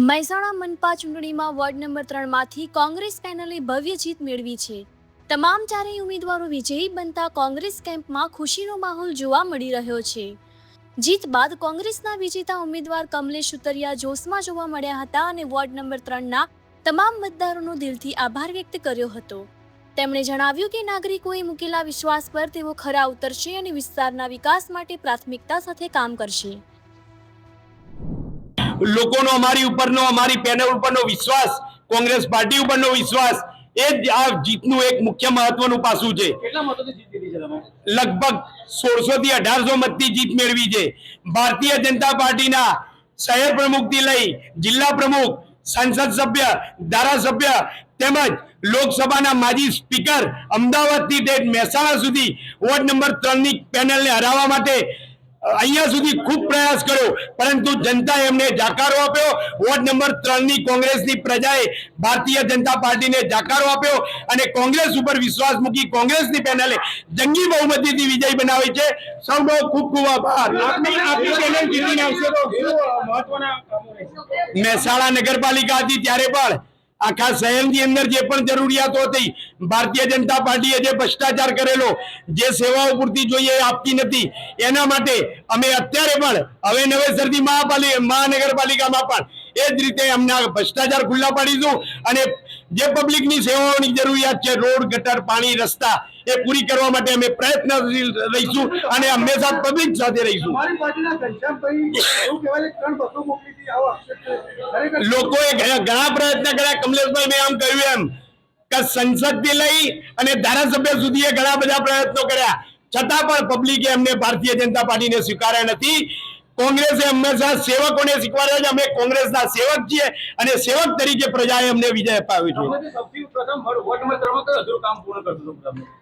મહેસાણા મનપા ચૂંટણીમાં ward number 3માંથી Congress પેનલે ભવ્ય જીત મેળવી છે। તમામ ચારેય ઉમેદવારો વિજયી બનતા કોંગ્રેસ કેમ્પમાં ખુશીનો માહોલ જોવા મળી રહ્યો છે। જીત બાદ કોંગ્રેસના વિજેતા ઉમેદવાર કમલેશ સુતરિયા જોશમાં જોવા મળ્યા હતા અને વોર્ડ નંબર 3ના તમામ મતદારોનો દિલથી આભાર વ્યક્ત કર્યો હતો। તેમણે જણાવ્યું કે નાગરિકોએ મૂકેલા વિશ્વાસ પર તેઓ ખરા ઉતરશે અને વિસ્તારના વિકાસ માટે પ્રાથમિકતા સાથે કામ કરશે। લોકોનો અમારી ઉપરનો અમારી પેનલ ઉપરનો વિશ્વાસ, કોંગ્રેસ પાર્ટી ઉપરનો વિશ્વાસ એ જ આ જીતનું એક મુખ્ય મહત્વનું પાસું છે। કેટલા મતોથી જીત લીધી છે તમે? લગભગ 1600 થી 1800 મતથી જીત મેળવી છે। ભારતીય જનતા પાર્ટીના શહેર પ્રમુખથી લઈ જિલ્લા પ્રમુખ, સંસદ સભ્ય, ધારાસભ્ય તેમજ લોકસભાના માજી સ્પીકર અમદાવાદથી મહેસાણા સુધી વોર્ડ નંબર 3ની પેનલને હરાવવા માટે અહીંયા સુધી ખૂબ પ્રયાસ કર્યો, પરંતુ જનતાએ એમને જાકારો આપ્યો। વોર્ડ નંબર 3ની કોંગ્રેસની પ્રજાએ ભારતીય જનતા પાર્ટીને જાકારો આપ્યો અને કોંગ્રેસ ઉપર વિશ્વાસ મૂકી કોંગ્રેસની પેનલે જંગી બહુમતીથી વિજય બનાવી છે। સૌનો ખૂબ ખૂબ આભાર। આપની પેનલ જીતીને આવશે તો મહત્વના કામો રહેશે। મહેસાણા નગરપાલિકા હતી ત્યારે પણ આખા શહેરની અંદર જે પણ જરૂરિયાતો હતી, ભારતીય જનતા પાર્ટીએ જે ભ્રષ્ટાચાર કરેલો, જે સેવાઓ પૂરતી જોઈએ એ આપતી નથી, એના માટે અમે અત્યારે પણ હવે નવેસરથી મહાનગરપાલિકામાં પણ એ જ રીતે અમના ભ્રષ્ટાચાર ખુલ્લા પાડીશું અને જે પબ્લિકની સેવાઓની જરૂરિયાત છે, રોડ, ગટર, પાણી, રસ્તા, એ પૂરી કરવા માટે અમે પ્રયત્નશીલ રહીશું અને હંમેશા પબ્લિક સાથે રહીશું। લોકોએ ઘણા પ્રયત્ન કર્યા, કમલેશભાઈ મેં આમ કહ્યું એમ કે સંસદથી લઈ અને ધારાસભ્ય સુધી ઘણા બધા પ્રયત્નો કર્યા, છતાં પણ પબ્લિકે અમને ભારતીય જનતા પાર્ટીને સ્વીકાર્યા નથી। કોંગ્રેસે હંમેશા સેવકોને સ્વીકાર્યા છે। અમે કોંગ્રેસના સેવક છીએ અને સેવક તરીકે પ્રજાએ અમને વિજય અપાવ્યો છે। સૌથી પ્રથમ વોર્ડ નંબર 3માં કયું અધૂરું કામ પૂર્ણ કરશું તમે?